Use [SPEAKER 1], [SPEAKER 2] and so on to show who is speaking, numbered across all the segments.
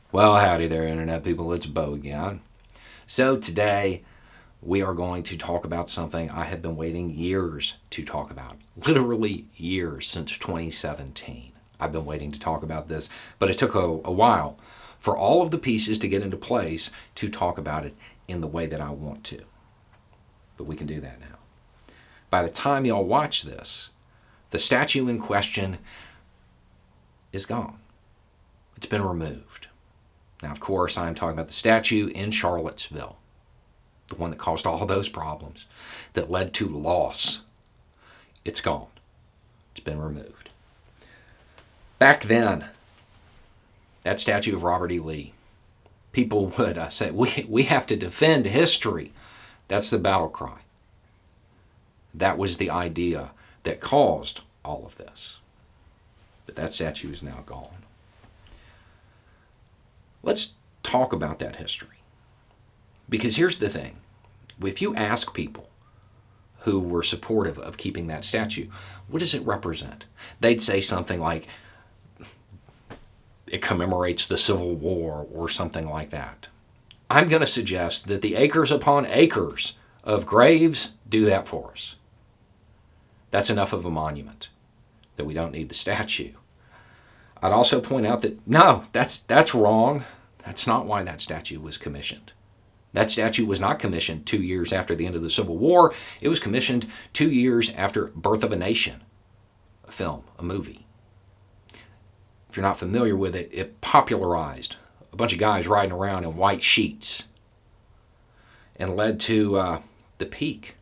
[SPEAKER 1] Well, howdy there, Internet people. It's Bo again. So, today we are going to talk about something I have been waiting years to talk about. Literally years, since 2017. I've been waiting to talk about this, but it took a while for all of the pieces to get into place to talk about it in the way that I want to. But we can do that now. By the time y'all watch this, the statue in question is gone. It's been removed. Now, of course, I'm talking about the statue in Charlottesville, the one that caused all those problems, that led to loss. It's gone. It's been removed. Back then, that statue of Robert E. Lee, people would say, we have to defend history. That's the battle cry. That was the idea that caused all of this. But that statue is now gone. Let's talk about that history. Because here's the thing. If you ask people who were supportive of keeping that statue, what does it represent? They'd say something like, it commemorates the Civil War or something like that. I'm going to suggest that the acres upon acres of graves do that for us. That's enough of a monument that we don't need the statue. I'd also point out that, no, that's wrong. That's not why that statue was commissioned. That statue was not commissioned 2 years after the end of the Civil War. It was commissioned 2 years after Birth of a Nation, a film, a movie. If you're not familiar with it, it popularized a bunch of guys riding around in white sheets and led to the peak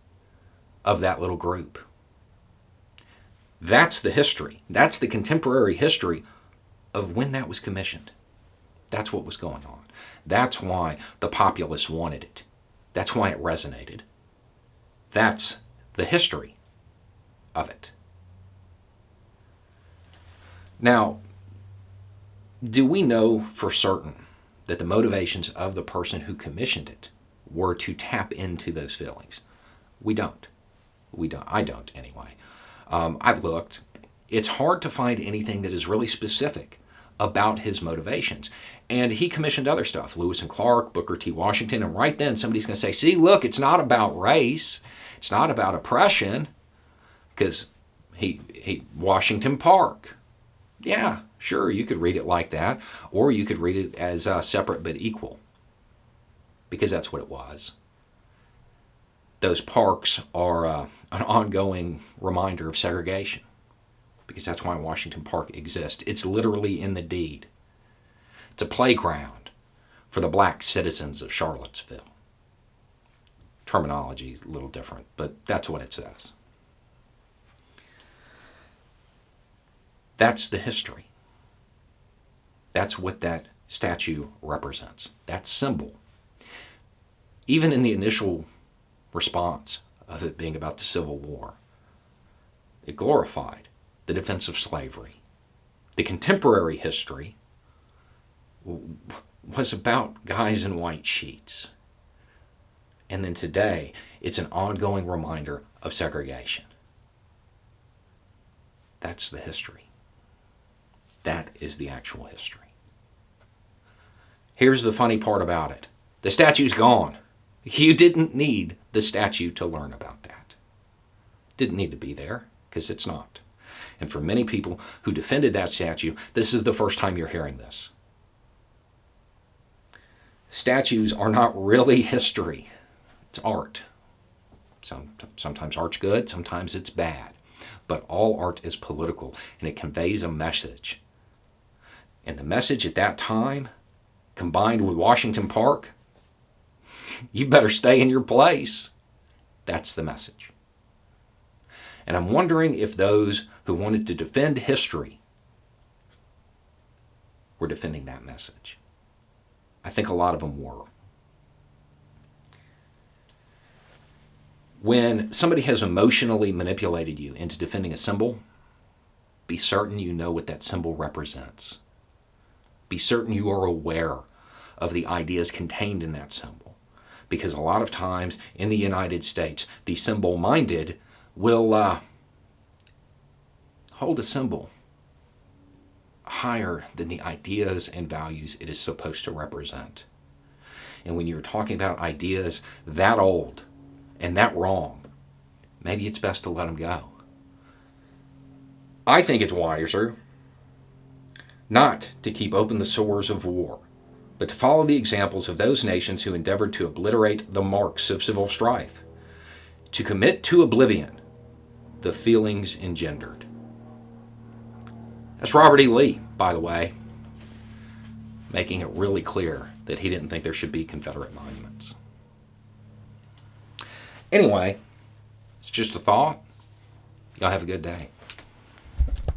[SPEAKER 1] of that little group. That's the history. That's the contemporary history of when that was commissioned. That's what was going on. That's why the populace wanted it. That's why it resonated. That's the history of it. Now, do we know for certain that the motivations of the person who commissioned it were to tap into those feelings? We don't. I don't, anyway. I've looked. It's hard to find anything that is really specific about his motivations. And he commissioned other stuff, Lewis and Clark, Booker T. Washington, and right then somebody's going to say, see, look, it's not about race. It's not about oppression, because Washington Park. Yeah, sure, you could read it like that, or you could read it as separate but equal, because that's what it was. Those parks are an ongoing reminder of segregation, because that's why Washington Park exists. It's literally in the deed. It's a playground for the black citizens of Charlottesville. Terminology is a little different, but that's what it says. That's the history. That's what that statue represents, that symbol. Even in the initial response of it being about the Civil War, it glorified the defense of slavery. The contemporary history was about guys in white sheets. And then today, it's an ongoing reminder of segregation. That's the history. That is the actual history. Here's the funny part about it. The statue's gone. You didn't need the statue to learn about that. Didn't need to be there, because it's not. And for many people who defended that statue, this is the first time you're hearing this. Statues are not really history. It's art. Sometimes art's good, sometimes it's bad. But all art is political, and it conveys a message. And the message at that time, combined with Washington Park, you better stay in your place. That's the message. And I'm wondering if those who wanted to defend history were defending that message. I think a lot of them were. When somebody has emotionally manipulated you into defending a symbol, be certain you know what that symbol represents. Be certain you are aware of the ideas contained in that symbol. Because a lot of times in the United States, the symbol-minded will hold a symbol higher than the ideas and values it is supposed to represent. And when you're talking about ideas that old and that wrong, maybe it's best to let them go. I think it's wiser not to keep open the sores of war, but to follow the examples of those nations who endeavored to obliterate the marks of civil strife, to commit to oblivion the feelings engendered. That's Robert E. Lee, by the way, making it really clear that he didn't think there should be Confederate monuments. Anyway, it's just a thought. Y'all have a good day.